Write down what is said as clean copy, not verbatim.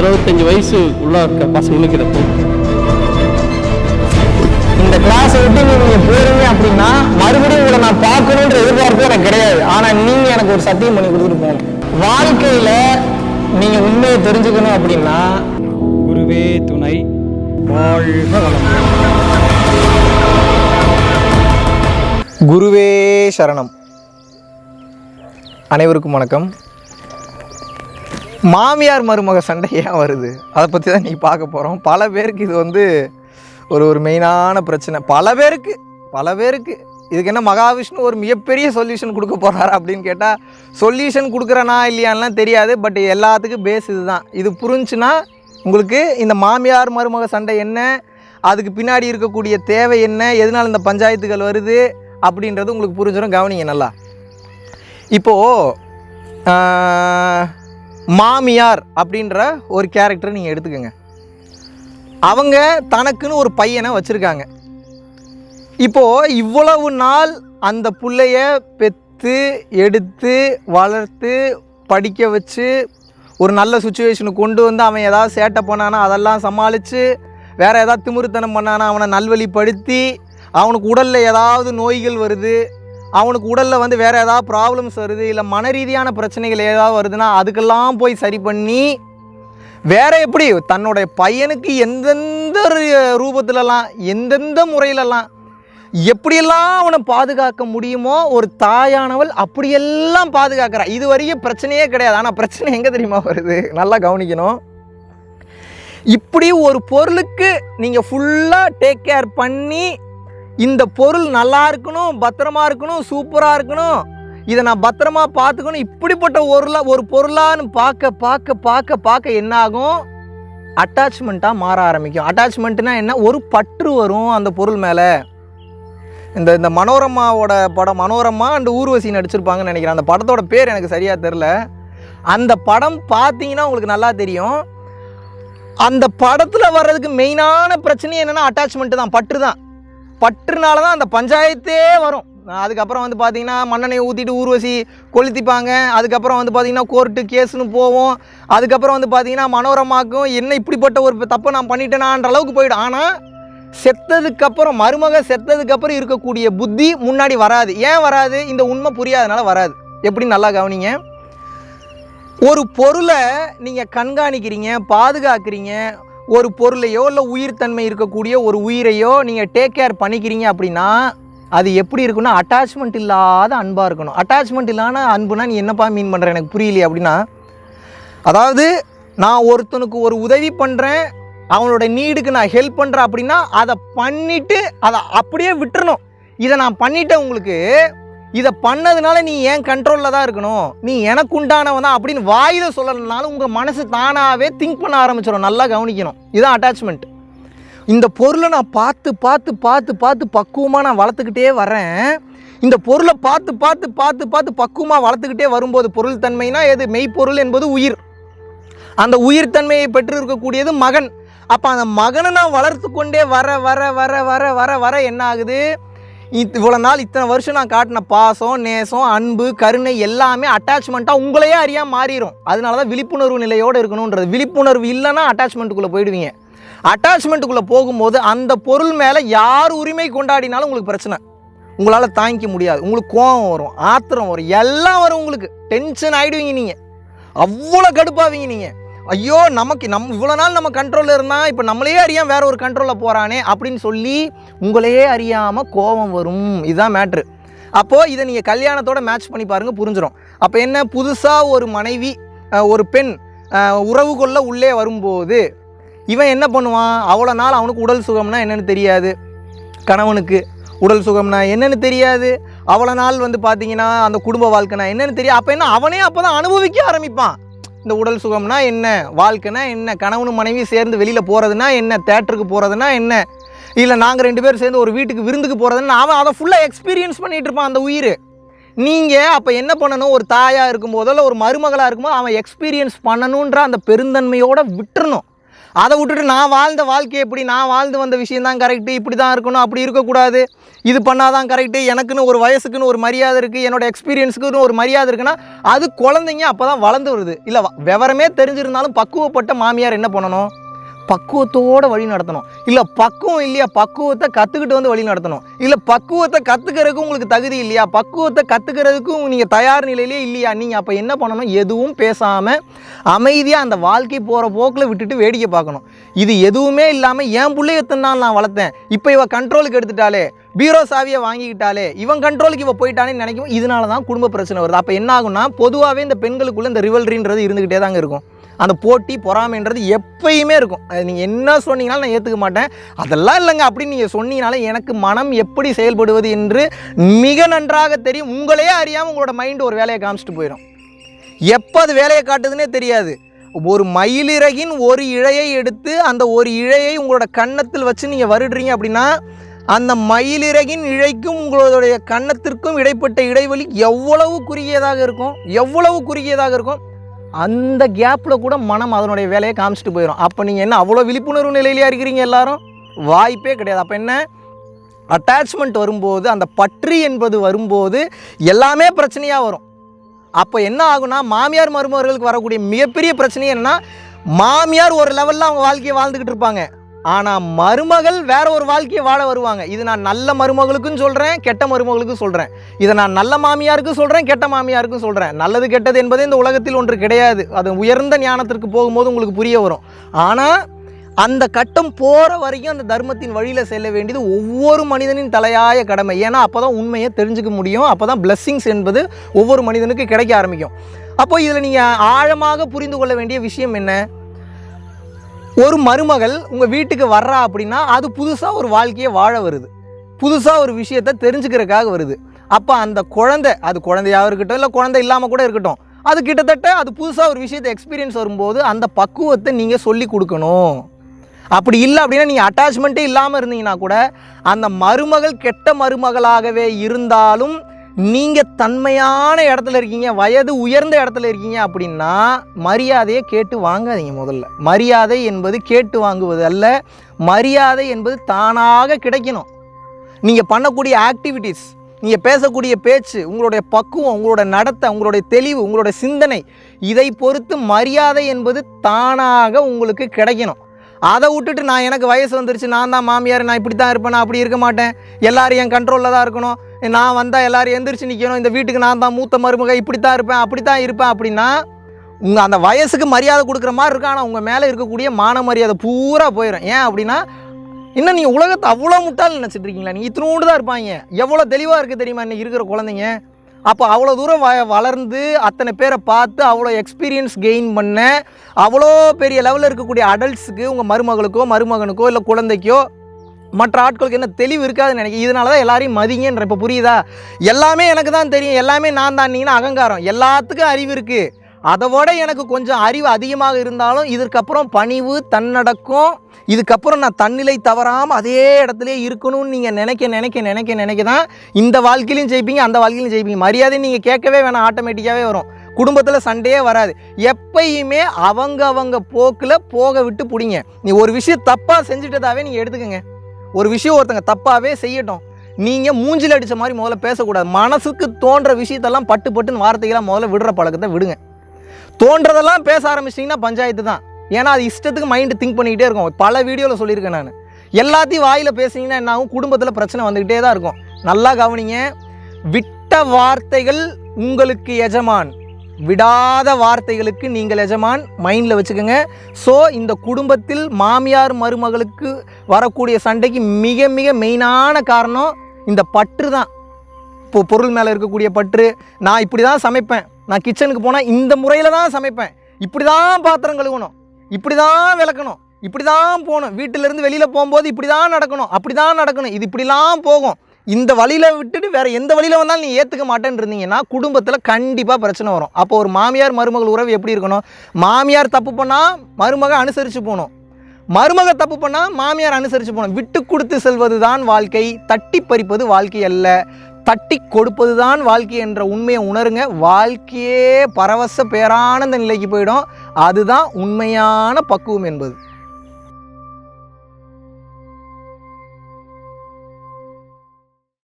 25 வயசு உள்ள இருக்க பசங்களுக்கு இதை போகும். இந்த கிளாஸை விட்டு நீங்கள் போறீங்க அப்படின்னா மறுபடியும் உங்களை நான் பார்க்கணுன்ற எதிர்பார்ப்பு எனக்கு கிடையாது. ஆனால் நீங்கள் எனக்கு ஒரு சத்தியம் பண்ணி கொடுத்துட்டு போகணும். வாழ்க்கையில் நீங்கள் உண்மையை தெரிஞ்சுக்கணும் அப்படின்னா குருவே துணை. வாழ்க வளமுடன். குருவே சரணம். அனைவருக்கும் வணக்கம். மாமியார் மருமக சண்டை ஏன் வருது, அதை பற்றி தான் நீ பார்க்க போகிறோம். பல பேருக்கு இது வந்து ஒரு மெயினான பிரச்சனை. பல பேருக்கு இதுக்கு என்ன மகாவிஷ்ணு ஒரு மிகப்பெரிய சொல்யூஷன் கொடுக்க போகிறாரா அப்படின்னு கேட்டால் சொல்யூஷன் கொடுக்குறனா இல்லையான்லாம் தெரியாது. பட் எல்லாத்துக்கும் பேஸ் இது தான். இது புரிஞ்சுன்னா உங்களுக்கு இந்த மாமியார் மருமக சண்டை என்ன, அதுக்கு பின்னாடி இருக்கக்கூடிய தேவை என்ன, எதனால் இந்த பஞ்சாயத்துகள் வருது அப்படின்றது உங்களுக்கு புரிஞ்சிடும். கவனிங்க நல்லா. இப்போது மாமியார் அப்படின்ற ஒரு கேரக்டரை நீங்கள் எடுத்துக்கோங்க. அவங்க தனக்குன்னு ஒரு பையனை வச்சுருக்காங்க. இப்போது இவ்வளவு நாள் அந்த பிள்ளைய பெற்று எடுத்து வளர்த்து படிக்க வச்சு ஒரு நல்ல சுச்சுவேஷனுக்கு கொண்டு வந்து அவன் ஏதாவது சேட்டை பண்ணானா அதெல்லாம் சமாளித்து, வேறு ஏதாவது திமிருத்தனம் பண்ணானா அவனை நல்வழிப்படுத்தி, அவனுக்கு உடலில் ஏதாவது நோய்கள் வருது, அவனுக்கு உடலில் வந்து வேறு ஏதாவது ப்ராப்ளம்ஸ் வருது, இல்லை மன ரீதியான பிரச்சனைகள் ஏதாவது வருதுன்னா அதுக்கெல்லாம் போய் சரி பண்ணி, வேறு எப்படி தன்னுடைய பையனுக்கு எந்தெந்த ரூபத்திலலாம் எந்தெந்த முறையிலலாம் எப்படியெல்லாம் அவனை பாதுகாக்க முடியுமோ ஒரு தாயானவள் அப்படியெல்லாம் பாதுகாக்கிறா. இது வரைக்கும் பிரச்சனையே கிடையாது. ஆனால் பிரச்சனை எங்கே தெரியுமா வருது, நல்லா கவனிக்கணும். இப்படி ஒரு பொருளுக்கு நீங்கள் ஃபுல்லாக டேக் கேர் பண்ணி, இந்த பொருள் நல்லா இருக்கணும், பத்திரமா இருக்கணும், சூப்பராக இருக்கணும், இதை நான் பத்திரமா பார்த்துக்கணும், இப்படிப்பட்ட ஒரு பொருளான்னு பார்க்க என்ன ஆகும், அட்டாச்மெண்ட்டாக மாற ஆரம்பிக்கும். அட்டாச்மெண்ட்னா என்ன, ஒரு பற்று வரும் அந்த பொருள் மேலே. இந்த மனோரமாவோட படம், மனோரமா அண்ட் ஊர்வசி நடிச்சிருப்பாங்கன்னு நினைக்கிறேன். அந்த படத்தோட பேர் எனக்கு சரியாக தெரில. அந்த படம் பார்த்தீங்கன்னா உங்களுக்கு நல்லா தெரியும். அந்த படத்தில் வர்றதுக்கு மெயினான பிரச்சனை என்னென்னா அட்டாச்மெண்ட்டு தான், பற்று தான். பற்றுனால தான் அந்த பஞ்சாயத்தே வரும். அதுக்கப்புறம் வந்து பார்த்திங்கன்னா மண்ணெண்ணெயை ஊற்றிட்டு ஊர்வசி கொளுத்திப்பாங்க. அதுக்கப்புறம் வந்து பார்த்திங்கன்னா கோர்ட்டு கேஸுன்னு போவோம். அதுக்கப்புறம் வந்து பார்த்திங்கன்னா மனோரமாக்கும் என்ன இப்படிப்பட்ட ஒரு தப்பை நான் பண்ணிட்டேனான்ற அளவுக்கு போயிடும். ஆனால் செத்ததுக்கப்புறம் மருமக செத்ததுக்கப்புறம் இருக்கக்கூடிய புத்தி முன்னாடி வராது. ஏன் வராது, இந்த உண்மை புரியாதனால வராது. எப்படி நல்லா கவனிங்க. ஒரு பொருளை நீங்கள் கண்காணிக்கிறீங்க, பாதுகாக்கிறீங்க, ஒரு பொருளையோ இல்லை உயிர்த்தன்மை இருக்கக்கூடிய ஒரு உயிரையோ நீங்கள் டேக் கேர் பண்ணிக்கிறீங்க அப்படின்னா அது எப்படி இருக்குன்னா அட்டாச்மெண்ட் இல்லாத அன்பாக இருக்கணும். அட்டாச்மெண்ட் இல்லாத அன்புனா நீ என்னப்பா மீன் பண்ணுற எனக்கு புரியலையே அப்படின்னா, அதாவது நான் ஒருத்தனுக்கு ஒரு உதவி பண்ணுறேன், அவனோட நீடுக்கு நான் ஹெல்ப் பண்ணுறேன் அப்படின்னா அதை பண்ணிவிட்டு அதை அப்படியே விட்டுறணும். இதை நான் பண்ணிட்டேன், உங்களுக்கு இதை பண்ணதுனால நீ ஏன் கண்ட்ரோலில் தான் இருக்கணும், நீ எனக்கு உண்டானவன் தான் அப்படின்னு வாயில் சொல்லணுனாலும் உங்கள் மனசு தானாகவே திங்க் பண்ண ஆரம்பிச்சிடும். நல்லா கவனிக்கணும். இதுதான் அட்டாச்மெண்ட். இந்த பொருளை நான் பார்த்து பக்குவமாக நான் வளர்த்துக்கிட்டே வரேன். இந்த பொருளை பார்த்து பக்குவமாக வளர்த்துக்கிட்டே வரும்போது பொருள் தன்மைனா எது, மெய்ப்பொருள் என்பது உயிர். அந்த உயிர் தன்மையை பெற்று இருக்கக்கூடியது மகன். அப்போ அந்த மகனை நான் வளர்த்து கொண்டே வர என்ன ஆகுது, இவ்வளோ நாள் இத்தனை வருஷம் நான் காட்டின பாசம், நேசம், அன்பு, கருணை எல்லாமே அட்டாச்மெண்ட்டாக உங்களையே அறியாமல் மாறிடும். அதனால தான் விழிப்புணர்வு நிலையோடு இருக்கணுன்றது. விழிப்புணர்வு இல்லைன்னா அட்டாச்மெண்ட்டுக்குள்ளே போயிடுவீங்க. அட்டாச்மெண்ட்டுக்குள்ளே போகும்போது அந்த பொருள் மேலே யார் உரிமை கொண்டாடினாலும் உங்களுக்கு பிரச்சனை, உங்களால் தாங்கிக்க முடியாது. உங்களுக்கு கோபம் வரும், ஆத்திரம் வரும், எல்லாம் வரும். உங்களுக்கு டென்ஷன் ஆகிடுவீங்க. நீங்கள் அவ்வளோ கடுப்பாவீங்க. நீங்கள் ஐயோ நமக்கு இவ்வளோ நாள் நம்ம கண்ட்ரோலில் இருந்தால் இப்போ நம்மளையே அறியாமல் வேற ஒரு கண்ட்ரோலில் போகிறானே அப்படின்னு சொல்லி உங்களையே அறியாமல் கோபம் வரும். இதுதான் மேட்ரு. அப்போது இதை நீங்கள் கல்யாணத்தோட மேட்ச் பண்ணி பாருங்கள், புரிஞ்சிடும். அப்போ என்ன, புதுசாக ஒரு மனைவி ஒரு பெண் உறவு கொள்ள உள்ளே வரும்போது இவன் என்ன பண்ணுவான், அவ்வளோ நாள் அவனுக்கு உடல் சுகம்னா என்னென்னு தெரியாது, கணவனுக்கு உடல் சுகம்னா என்னென்னு தெரியாது, அவ்வளோ நாள் வந்து பார்த்தீங்கன்னா அந்த குடும்ப வாழ்க்கைனா என்னென்னு தெரியும். அப்போ என்ன, அவனே அப்போ தான் அனுபவிக்க ஆரம்பிப்பான். இந்த உடல் சுகம்னா என்ன, வாழ்க்கைனா என்ன, கணவனும் மனைவி சேர்ந்து வெளியில் போகிறதுனா என்ன, தேட்டருக்கு போகிறதுனா என்ன, இல்லை நாங்கள் 2 பேர் சேர்ந்து ஒரு வீட்டுக்கு விருந்துக்கு போகிறதுன்னா அவன் அதை ஃபுல்லாக எக்ஸ்பீரியன்ஸ் பண்ணிகிட்டு இருப்பான் அந்த உயிர். நீங்கள் அப்போ என்ன பண்ணணும், ஒரு தாயாக இருக்கும்போதோ இல்லை ஒரு மருமகளாக இருக்கும்போது அவன் எக்ஸ்பீரியன்ஸ் பண்ணணுன்ற அந்த பெருந்தன்மையோடு விட்டுறணும். அதை விட்டுட்டு நான் வாழ்ந்த வாழ்க்கை எப்படி, நான் வாழ்ந்து வந்த விஷயந்தான் கரெக்டு, இப்படி தான் இருக்கணும், அப்படி இருக்கக்கூடாது, இது பண்ணாதான் கரெக்டு, எனக்குன்னு ஒரு வயசுக்குன்னு ஒரு மரியாதை இருக்குது, என்னோட எக்ஸ்பீரியன்ஸுக்குன்னு ஒரு மரியாதை இருக்குன்னா அது குழந்தைங்க அப்போ தான் வளர்ந்து வருது. இல்லை விவரமே தெரிஞ்சிருந்தாலும் பக்குவப்பட்ட மாமியார் என்ன பண்ணணும்? பக்குவத்தோடு வழி நடத்தணும். இல்லை பக்குவம் இல்லையா, பக்குவத்தை கற்றுக்கிட்டு வந்து வழி நடத்தணும். இல்லை பக்குவத்தை கற்றுக்கிறதுக்கு உங்களுக்கு தகுதி இல்லையா, பக்குவத்தை கற்றுக்கிறதுக்கும் நீங்கள் தயார் நிலையிலே இல்லையா, நீங்கள் அப்போ என்ன பண்ணணும்? எதுவும் பேசாமல் அமைதியாக அந்த வாழ்க்கை போகிற போக்கில் விட்டுட்டு வேடிக்கை பார்க்கணும். இது எதுவுமே இல்லாமல் என் பிள்ளைய எத்தனாலும் நான் வளர்த்தேன், இப்போ இவ கண்ட்ரோலுக்கு எடுத்துட்டாலே, பீரோ சாவியை வாங்கிக்கிட்டாலே, இவன் கண்ட்ரோலுக்கு இவ போயிட்டானே நினைக்கும். இதனால தான் குடும்ப பிரச்சனை வருது. அப்போ என்ன ஆகும்னா பொதுவாகவே இந்த பெண்களுக்குள்ளே இந்த ரிவல்ரின்றது இருந்துக்கிட்டே தாங்க இருக்கும். அந்த போட்டி பொறாமைன்றது எப்பயுமே இருக்கும். அது நீங்கள் என்ன சொன்னீங்கனாலும் நான் ஏற்றுக்க மாட்டேன், அதெல்லாம் இல்லைங்க அப்படின்னு நீங்கள் சொன்னீங்கனாலே எனக்கு மனம் எப்படி செயல்படுவது என்று மிக நன்றாக தெரியும். உங்களையே அறியாமல் உங்களோட மைண்டு ஒரு வேலையை காமிச்சிட்டு போயிடும். எப்போ அது வேலையை காட்டுதுன்னே தெரியாது. ஒரு மயிலிறகின் ஒரு இழையை எடுத்து அந்த ஒரு இழையை உங்களோட கன்னத்தில் வச்சு நீங்கள் வருடுறீங்க அப்படின்னா அந்த மயிலிறகின் இழைக்கும் உங்களுடைய கன்னத்திற்கும் இடைப்பட்ட இடைவெளி எவ்வளவு குறுகியதாக இருக்கும், எவ்வளவு குறுகியதாக இருக்கும். அந்த கேப்பில் கூட மனம் அதனுடைய வேலையை காமிச்சிட்டு போயிடும். அப்போ நீங்கள் என்ன அவ்வளோ விழிப்புணர்வு நிலையிலேயே இருக்கிறீங்க எல்லாரும்? வாய்ப்பே கிடையாது. அப்போ என்ன, அட்டாச்மெண்ட் வரும்போது, அந்த பற்று என்பது வரும்போது எல்லாமே பிரச்சனையாக வரும். அப்போ என்ன ஆகுனா, மாமியார் மருமகளுக்கு வரக்கூடிய மிகப்பெரிய பிரச்சனை என்னென்னா, மாமியார் ஒரு லெவலில் அவங்க வாழ்க்கையை வாழ்ந்துக்கிட்டு இருப்பாங்க, ஆனால் மருமகள் வேற ஒரு வாழ்க்கையை வாழ வருவாங்க. இது நான் நல்ல மருமகளுக்கும் சொல்கிறேன், கெட்ட மருமகளுக்கும் சொல்கிறேன். இதை நான் நல்ல மாமியாருக்கும் சொல்கிறேன், கெட்ட மாமியாருக்கும் சொல்கிறேன். நல்லது கெட்டது என்பதே இந்த உலகத்தில் ஒன்று கிடையாது. அது உயர்ந்த ஞானத்திற்கு போகும்போது உங்களுக்கு புரிய வரும். ஆனால் அந்த கட்டம் போகிற வரைக்கும் அந்த தர்மத்தின் வழியில் செல்ல வேண்டியது ஒவ்வொரு மனிதனின் தலையாய கடமை. ஏன்னா அப்போ தான் உண்மையை தெரிஞ்சுக்க முடியும், அப்போ தான் பிளெஸ்ஸிங்ஸ் என்பது ஒவ்வொரு மனிதனுக்கு கிடைக்க ஆரம்பிக்கும். அப்போ இதில் நீங்கள் ஆழமாக புரிந்து கொள்ள வேண்டிய விஷயம் என்ன? ஒரு மருமகள் உங்கள் வீட்டுக்கு வர்றா அப்படின்னா அது புதுசாக ஒரு வாழ்க்கையை வாழ வருது, புதுசாக ஒரு விஷயத்தை தெரிஞ்சுக்கிறதுக்காக வருது. அப்போ அந்த குழந்தை, அது குழந்தையாக இருக்கட்டும் இல்லை குழந்தை இல்லாமல் கூட இருக்கட்டும், அது கிட்டத்தட்ட அது புதுசாக ஒரு விஷயத்தை எக்ஸ்பீரியன்ஸ் வரும்போது அந்த பக்குவத்தை நீங்கள் சொல்லி கொடுக்கணும். அப்படி இல்லை அப்படின்னா நீங்கள் அட்டாச்மெண்ட்டே இல்லாமல் இருந்தீங்கன்னா கூட அந்த மருமகள் கெட்ட மருமகளாகவே இருந்தாலும் நீங்கள் தன்மையான இடத்துல இருக்கீங்க, வயது உயர்ந்த இடத்துல இருக்கீங்க அப்படின்னா மரியாதையை கேட்டு வாங்காதீங்க. முதல்ல மரியாதை என்பது கேட்டு வாங்குவது அல்ல, மரியாதை என்பது தானாக கிடைக்கணும். நீங்கள் பண்ணக்கூடிய ஆக்டிவிட்டீஸ், நீங்கள் பேசக்கூடிய பேச்சு, உங்களுடைய பக்குவம், உங்களோட நடத்தை, உங்களுடைய தெளிவு, உங்களுடைய சிந்தனை, இதை பொறுத்து மரியாதை என்பது தானாக உங்களுக்கு கிடைக்கணும். அதை விட்டுட்டு நான் எனக்கு வயசு வந்துருச்சு, நான் தான் மாமியார், நான் இப்படி தான் இருப்பேன், நான் அப்படி இருக்க மாட்டேன், எல்லோரும் என் கண்ட்ரோலில் தான் இருக்கணும், நான் வந்தால் எல்லோரும் எந்திரிச்சு நிற்கணும், இந்த வீட்டுக்கு நான் தான் மூத்த மருமக, இப்படி தான் இருப்பேன், அப்படி தான் இருப்பேன் அப்படின்னா உங்கள் அந்த வயசுக்கு மரியாதை கொடுக்குற மாதிரி இருக்கும். ஆனால் உங்கள் மேலே இருக்கக்கூடிய மான மரியாதை பூரா போயிடும். ஏன் அப்படின்னா இன்னும் நீங்கள் உலகத்தை அவ்வளோ முட்டாள் நினச்சிட்டு இருக்கீங்களா? நீங்கள் இத்தினோண்டு தான் இருப்பாங்க. எவ்வளோ தெளிவாக இருக்குது தெரியுமா இன்றைக்கி இருக்கிற குழந்தைங்க? அப்போ அவ்வளோ தூரம் வளர்ந்து அத்தனை பேரை பார்த்து அவ்வளோ எக்ஸ்பீரியன்ஸ் கெயின் பண்ண அவ்வளோ பெரிய லெவலில் இருக்கக்கூடிய அடல்ட்ஸுக்கு உங்கள் மருமகளுக்கோ மருமகனுக்கோ இல்லை குழந்தைக்கோ மற்ற ஆட்களுக்கு என்ன தெளிவு இருக்காதுன்னு நினைக்கிறேன். இதனால தான் எல்லாரையும் மதிங்கன்ற. இப்போ புரியுதா? எல்லாமே எனக்கு தான் தெரியும், எல்லாமே நான் தானீங்கன்னா அகங்காரம். எல்லாத்துக்கும் அறிவு இருக்குது, அதோட எனக்கு கொஞ்சம் அறிவு அதிகமாக இருந்தாலும் இதுக்கப்புறம் பணிவு, தன்னடக்கம், இதுக்கப்புறம் நான் தன்னிலை தவறாமல் அதே இடத்துல இருக்கணும்னு நீங்கள் நினைக்க தான் இந்த வாழ்க்கையிலையும் ஜெயிப்பீங்க, அந்த வாழ்க்கையிலையும் ஜெயிப்பீங்க. மரியாதை நீங்கள் கேட்கவே வேணாம், ஆட்டோமேட்டிக்காகவே வரும். குடும்பத்தில் சண்டையே வராது. எப்பயுமே அவங்க போக்கில் போக விட்டு பிடிங்க. நீ ஒரு விஷயம் தப்பாக செஞ்சுட்டதாவே நீங்கள் எடுத்துக்கோங்க. ஒரு விஷயம் ஒருத்தங்க தப்பாகவே செய்யட்டும், நீங்கள் மூஞ்சில் அடித்த மாதிரி முதல்ல பேசக்கூடாது. மனசுக்கு தோன்ற விஷயத்தெல்லாம் பட்டுன்னு வார்த்தைகளாக முதல்ல விடுற பழக்கத்தை விடுங்க. தோன்றதெல்லாம் பேச ஆரம்பிச்சிட்டிங்கன்னா பஞ்சாயத்து தான். ஏன்னா அது இஷ்டத்துக்கு மைண்டு திங்க் பண்ணிக்கிட்டே இருக்கும். பல வீடியோவில் சொல்லியிருக்கேன் நான். எல்லாத்தையும் வாயில் பேசிங்கன்னா என்ன ஆகும்? குடும்பத்தில் பிரச்சனை வந்துக்கிட்டே தான் இருக்கும். நல்லா கவனிங்க. விட்ட வார்த்தைகள் உங்களுக்கு எஜமான், விடாத வார்த்தைகளுக்கு நீங்கள் எஜமான். மைண்டில் வச்சுக்கோங்க. ஸோ இந்த குடும்பத்தில் மாமியார் மருமகளுக்கு வரக்கூடிய சண்டைக்கு மிக மிக மெயினான காரணம் இந்த பற்று தான். இப்போது பொருள் மேலே இருக்கக்கூடிய பற்று. நான் இப்படி தான் சமைப்பேன், நான் கிச்சனுக்கு போனால் இந்த முறையில் தான் சமைப்பேன், இப்படி தான் பாத்திரம் கழுவணும், இப்படி தான் விளக்கணும், இப்படி தான் போகணும், வீட்டிலேருந்து வெளியில் போகும்போது இப்படி தான் நடக்கணும், அப்படி தான் நடக்கணும், இது இப்படிலாம் போகும், இந்த வழியில் விட்டுட்டு வேறு எந்த வழியில் வந்தாலும் நீ ஏற்றுக்க மாட்டேன்னு இருந்தீங்கன்னா குடும்பத்தில் கண்டிப்பாக பிரச்சனை வரும். அப்போ ஒரு மாமியார் மருமகள் உறவு எப்படி இருக்கணும்? மாமியார் தப்பு பண்ணால் மருமக அனுசரித்து போகணும், மருமக தப்பு பண்ணால் மாமியார் அனுசரித்து போகணும். விட்டு கொடுத்து செல்வது தான் வாழ்க்கை, தட்டி பறிப்பது வாழ்க்கை அல்ல, தட்டி கொடுப்பது தான் வாழ்க்கை என்ற உண்மையை உணருங்க. வாழ்க்கையே பரவச பேரானந்த நிலைக்கு போயிடும். அதுதான் உண்மையான பக்குவம் என்பது.